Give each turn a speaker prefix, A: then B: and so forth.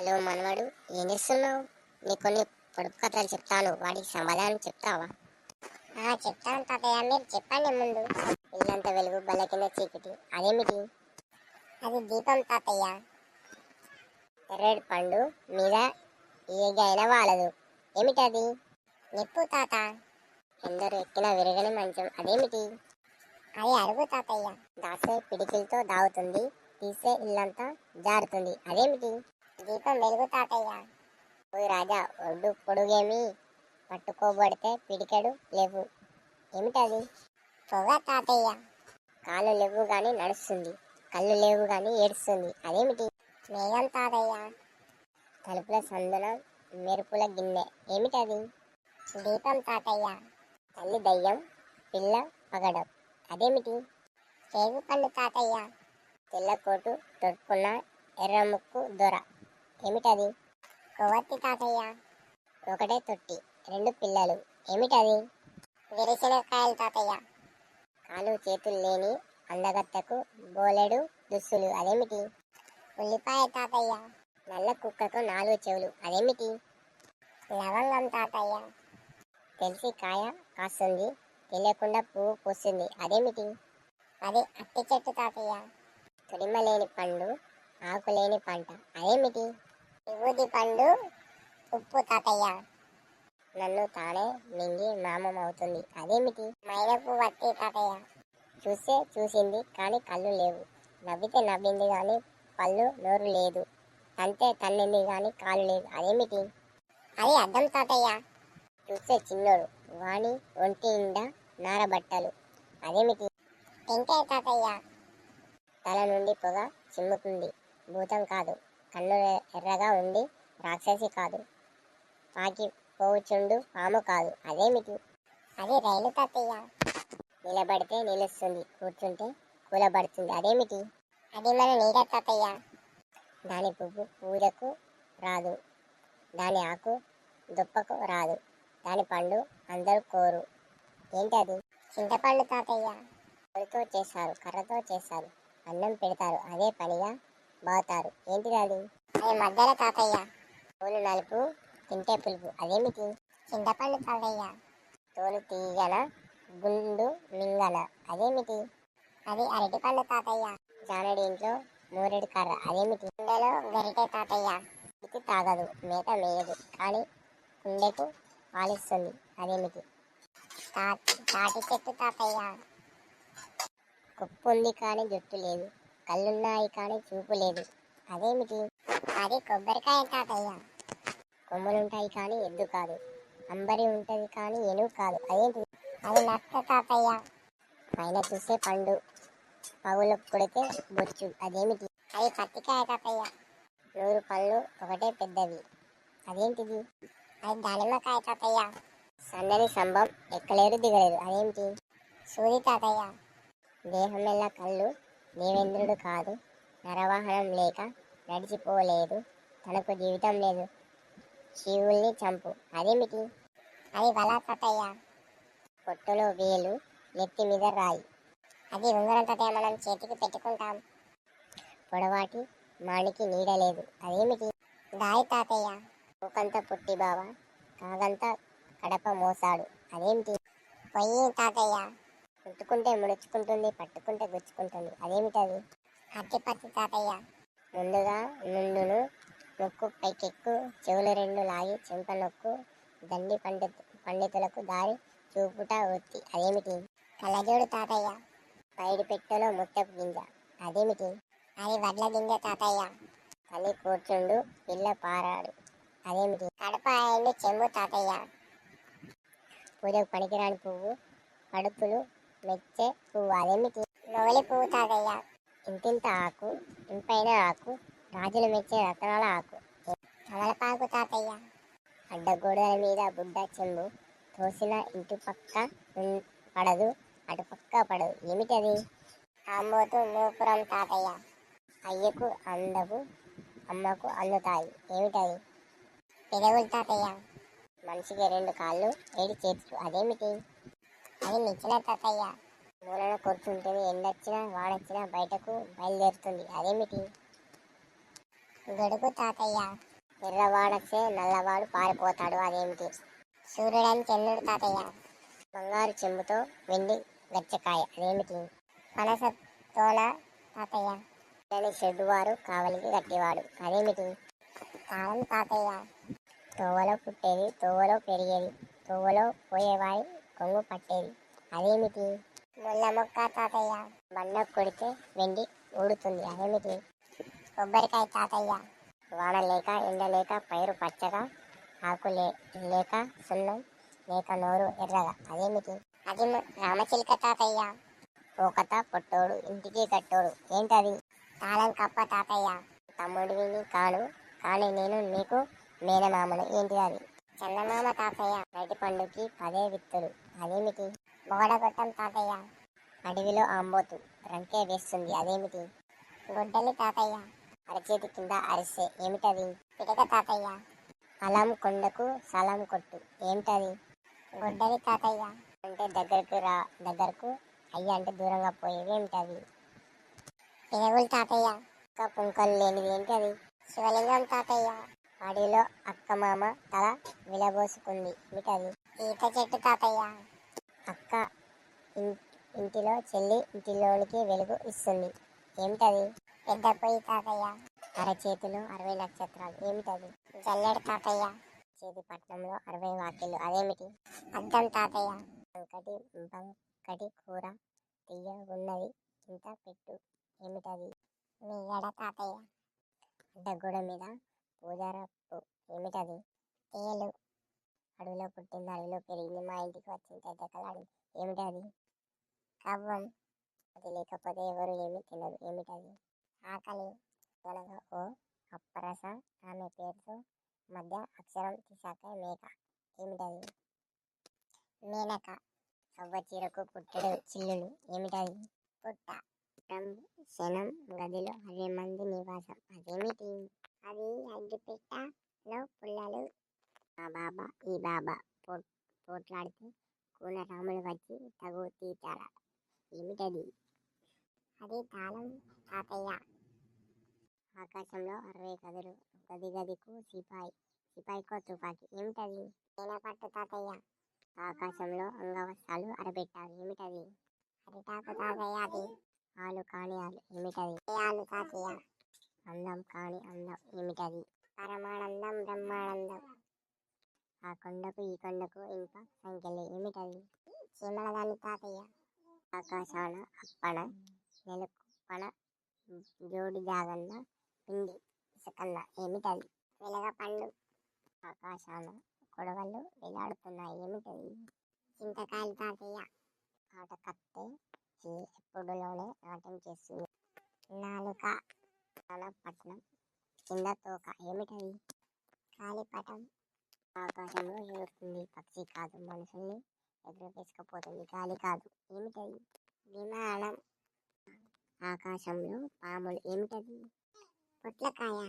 A: Hello మనవాడు, ఏం చేస్తున్నావు? నీ కొన్ని పొడుపు కథలు చెప్తాను, వాటికి సమాధానం చెప్తావా?
B: చెప్తాను తాతయ్య, మీరు చెప్పండి ముందు.
A: ఇల్లంత వెలుగు, బల్ల కింద చీకటి, అదేమిటి?
B: అది దీపం తాతయ్య.
A: ఎర్రటి పండు మీద ఏగైనా వాలదు, ఏమిటది?
B: నిప్పు తాత.
A: ఎందరు ఎక్కిన విరగని మంచం, అదేమిటి?
B: అది అడుగు తాతయ్య.
A: దాసే పిడికిలతో దాగుతుంది, తీసే ఇల్లంతా జారుతుంది, అదేమిటి?
B: దీపం వెలుగు తాతయ్య.
A: ఓయ్ రాజా, ఒడ్డు పొడుగేమి, పట్టుకోబడితే పిడికెడు లేవు, ఏమిటది?
B: పొగ తాతయ్య.
A: కాళ్ళు లేవు గాని నడుస్తుంది, కళ్ళు లేవు గాని ఏడుస్తుంది, అదేమిటి?
B: మేఘం తాతయ్య.
A: తలుపుల సందున మెరుపుల గిన్నె, ఏమిటది?
B: దీపం తాతయ్య.
A: తల్లి దయ్యం, పిల్ల పగడం, అదేమిటి?
B: రేగు పండు తాతయ్య.
A: తెల్లకోటు తొడుక్కున్న ఎర్ర ముక్కు దొర, ఏమిటది?
B: కొవ్వొత్తి తాతయ్య.
A: ఒకటే తొట్టి, రెండు పిల్లలు, ఏమిటది?
B: వేరుశనగకాయలు తాతయ్య.
A: కాలు చేతులు లేని అందగత్తెకు బోలెడు దుస్తులు, అదేమిటి?
B: ఉల్లిపాయ తాతయ్య.
A: నల్ల కుక్కకు 4 చెవులు, అదేమిటి?
B: లవంగం తాతయ్య.
A: తెలిసి కాయ కాస్తుంది, తెలియకుండా పువ్వు పూస్తుంది, అదేమిటి?
B: అది అట్టి చెట్టు తాతయ్య.
A: తొడిమ లేని పండు, ఆకు లేని పంట, అదేమిటి?
B: విభూది పండు, ఉప్పు తాతయ్య.
A: నన్ను తానే మింగి మామమవుతుంది, అదేమిటి?
B: మైనపు వత్తి తాతయ్య.
A: చూసే చూసింది కానీ కళ్ళు లేవు, నవ్వితే నవ్వింది కానీ పళ్ళు నోరు లేదు, తంతే తన్నింది కానీ కాలు లేదు, అదేమిటి?
B: అది అద్దం తాతయ్య.
A: చూసే చిన్నోడు, వాణి ఒంటి నిండా నారబట్టలు, అదేమిటి?
B: టెంకాయ తాతయ్య.
A: తల నుండి పొగ చిమ్ముతుంది, భూతం కాదు, కన్ను ఎర్రగా ఉండి రాక్షసి కాదు, పాకి పోవుచుండు పాము కాదు, అదేమిటి?
B: అది రైలు తాతయ్య.
A: నిలబడితే నిలుస్తుంది, కూర్చుంటే కూలబడుతుంది, అదేమిటి?
B: అది మన నీడ తాతయ్య.
A: దాని పువ్వు పూజకు రాదు, దాని ఆకు దుప్పకు రాదు, దాని పండు అందరూ కోరు, ఏంటది?
B: చింతపండు తాతయ్య.
A: పొడితో చేశారు, కర్రతో చేశారు, అన్నం పెడతారు, అదే పనిగా బాగుతారు, ఏంటిది అది?
B: అది మధ్యలో తాతయ్య.
A: తోలు నలుపు, తింటే పులుపు, అదేమిటి?
B: చింతపండు తాతయ్య.
A: తోలు తీగన, గుండు మింగన, అదేమిటి?
B: అది అరటిపండు తాతయ్య.
A: జానడి ఇంట్లో మూరెడు కర్ర, అదేమిటి?
B: కుండలో గరిటె తాతయ్య.
A: ఇది తాగదు, మేత మేయదు, కానీ కుండెకు పాలిస్తుంది, అదేమిటి?
B: తాటి చెట్టు తాతయ్య.
A: కొప్పు ఉంది కానీ జుట్టు లేదు, కళ్ళున్నాయి కానీ చూపు లేదు, అదేమిటి?
B: అది కొబ్బరికాయ తాతయ్య.
A: కొమ్ములుంటాయి కానీ ఎద్దు కాదు, అంబరి ఉంటది కానీ ఏనుగు కాదు, అదేంటి?
B: అది నక్క తాతయ్య.
A: పైన చూసే పండు, పగులు కొడితే బొచ్చు, అదేమిటి?
B: అది పత్తికాయ తాతయ్య.
A: 100 పళ్ళు ఒకటే పెద్దవి, అదేంటిది?
B: అది దానిమ్మకాయ తాతయ్య.
A: సన్నని సంభం ఎక్కలేరు దిగలేరు, అదేమిటి?
B: సూది తాతయ్య.
A: దేహమెల్ల కళ్ళు, దేవేంద్రుడు కాదు, నరవాహనం లేక నడిచిపోలేదు, తనకు జీవితం లేదు, శివుల్ని చంపు, అదేమిటి?
B: అది వల తాతయ్య.
A: పొట్టులో వేలు, నెత్తి మీద రాయి,
B: అది ఉంగరం తాతయ్య, మనం చేతికి పెట్టుకుంటాం.
A: పొడవాటి మానికి నీడ లేదు, అదేమిటి?
B: దాయి తాతయ్య.
A: మూకంత పుట్టి బావ, కాగంత కడప మోసాడు, అదేమిటి?
B: పొయ్యి తాతయ్య.
A: ముట్టుకుంటే ముడుచుకుంటుంది, పట్టుకుంటే గుచ్చుకుంటుంది, అదేమిటది?
B: అట్టిపత్తి తాతయ్య.
A: ముందుగా నుండును, ముక్కు పైకెక్కు, చెవులు 2 లాగి చెంప నొక్కు, దండి పండితులకు దారి చూపుట వృత్తి, అదేమిటి?
B: కళ్ళజోడు తాతయ్య.
A: పైడి పెట్టెలో ముత్తపు గింజ, అదేమిటి?
B: అది వడ్ల గింజ తాతయ్య.
A: తల్లి కూర్చుండు, పిల్ల పారాడు, అదేమిటి?
B: కడప ఎండు చెంబు తాతయ్య.
A: పూజకు పనికిరాని పువ్వు, పడుపులు మెచ్చే పువ్వు, అదేమిటి?
B: నోలి పువ్వు తాతయ్య.
A: ఇంతింత ఆకు, ఇంపైన ఆకు, రాజులు మెచ్చే రతనాల ఆకు,
B: తమలపాకు తాతయ్య.
A: అడ్డగోడల మీద బుడ్డ చెంబు, తోసిన ఇంటి పక్క పడదు, అటుపక్క పడదు, ఏమిటది?
B: ఆంబోతు మూపురం తాతయ్య.
A: అయ్యకు అందవు, అమ్మకు అందుతాయి, ఏమిటది?
B: పెదవులు తాతయ్య.
A: మనిషికి 2 కాళ్ళు, 7 చేతులు, అదేమిటి?
B: అది నిచ్చెన తాతయ్య.
A: మూలన కూర్చుంటుంది, ఎండొచ్చినా వానొచ్చినా బయటకు బయలుదేరుతుంది, అదేమిటి?
B: గొడుగు తాతయ్య.
A: ఎర్రవాడొస్తే నల్లవాడు పారిపోతాడు, అదేమిటి?
B: సూర్యుడని చంద్రుడు తాతయ్య.
A: బంగారు చెంబుతో వెండి గచ్చకాయ, అదేమిటి?
B: పనస తోన తాతయ్య.
A: అని చెడ్డువారు కావలికి కట్టేవాడు, అదేమిటి?
B: తాళం తాతయ్య.
A: తోవలో పుట్టేది, తోవలో పెరిగేది, తోవలో పోయేవాడి కొంగు పట్టేది, అదేమిటి?
B: ముళ్ళ మొక్క తాతయ్య.
A: బండ కొడితే వెండి ఊడుతుంది, అదేమిటి?
B: కొబ్బరికాయ తాతయ్య.
A: వాన లేక ఎండ లేక పైరు పచ్చగా, ఆకు లేక సున్నం లేక నోరు ఎర్రగా, అదేమిటి?
B: అది రామచిలుక తాతయ్య.
A: పోకత పొట్టోడు ఇంటికి కట్టోడు, ఏంటది?
B: తాళం కప్ప తాతయ్య.
A: తమ్ముడివిని కాను, కానీ నేను నీకు మేనమామను, ఏంటి అది?
B: చందమామ తాతయ్య.
A: అరటి పండుకి 10 విత్తులు, అదేమిటి?
B: బోడగొట్టం తాతయ్య.
A: అడవిలో ఆంబోతు రంకే వేస్తుంది, అదేమిటి?
B: గుడ్డలి తాతయ్య.
A: అరచేతి కింద అరిసె, ఏమిటది?
B: పిడక తాతయ్య.
A: అలం కొండకు సలాం కొట్టు, ఏమిటది?
B: గుడ్డలి తాతయ్య.
A: అంటే దగ్గరకు అయ్య అంటే దూరంగా పోయేవి, ఏమిటది?
B: పిరుగులు తాతయ్య.
A: అక్క పుంకలు లేనిది, ఏంటి అది?
B: శివలింగం తాతయ్య.
A: అడవిలో అక్క మామ తల విలబోసుకుంది, ఏమిటది?
B: ఈత చెట్టు తాతయ్య.
A: అక్క ఇంటిలో చెల్లి ఇంటిలోనికి వెలుగు ఇస్తుంది, ఏమిటది?
B: పెద్ద పొయ్యి తాతయ్య.
A: అరచేతిలో 60 నక్షత్రాలు, ఏమిటది?
B: జల్లెడు తాతయ్య.
A: చేతి పట్నంలో 60 వాకిళ్ళు, అదేమిటి?
B: అద్దం తాతయ్య.
A: బంకటి కూర తీయగున్నది ఇంత పెట్టు, ఏమిటది?
B: మీగడ తాతయ్య.
A: అడ్డగోడ మీద పూజారపు, ఏమిటది?
B: తేలు.
A: అడవిలో పుట్టింది అడవిలో పెరిగింది, మా ఇంటికి వచ్చింది దగ్గలాడింది, ఏమిటది?
B: కవ్వం.
A: అది లేకపోతే ఎవరు ఏమి తినరు, ఏమిటది?
B: ఆకలి.
A: అనగా ఓ అప్పరస ఆమె పేరుతో మధ్య అక్షరం తీసాక మేక, ఏమిటది?
B: మేనక.
A: అవ్వ చీరకు పుట్టెడు చిల్లులు, ఏమిటది?
B: పుట్ట.
A: శనం గదిలో 60 మంది నివాసం, అదేమిటి?
B: అది అగ్గిపెట్టలో పుల్లలు.
A: ఆ బాబా ఈ బాబా పోట్లాడితే కూన రాములు వచ్చి తగు తీర్చాడ, ఏమిటది?
B: అది తాళం తాతయ్య.
A: ఆకాశంలో 60 గదులు, గదికు సిపాయికో తుపాకి, ఏమిటది?
B: పట్టు తాతయ్య.
A: ఆకాశంలో అంగవస్త్రాలు అరబెట్టారు, ఏమిటది?
B: అరిటాకు తాతయ్య. అది
A: ఆలు కాని ఆలు, ఏమిటది?
B: ఆలు తాతయ్య.
A: అందం కాని అందం, ఏమిటది?
B: పరమానందం బ్రహ్మానందం.
A: ఆ కొండకు ఈ కొండకు ఇనుప సంఖ్యలే, ఏమిటది?
B: చీమలదాని తాతయ్య.
A: ఆకాశాన అప్పన నెలకొప్పన జోడి జాగన్న పిండి ఇసుకన్న, ఏమిటది?
B: వెలగ పండు.
A: ఆకాశాన కొడవళ్ళు వేలాడుతున్నాయి, ఏమిటది?
B: చింతకాయలు తాతయ్య.
A: ఆట కత్తే ఎప్పుడులోనే నాట్యం చేస్తుంది,
B: నాలుక.
A: పట్నం కింద తోక, ఏమిటది?
B: కాలిపటం.
A: ఆకాశంలో ఎగురుతుంది పక్షి కాదు, మనుషుల్ని ఎదురుకేసుకుపోతుంది గాలి కాదు, ఏమిటది?
B: విమానం.
A: ఆకాశంలో పాములు, ఏమిటది?
B: పొట్లకాయ.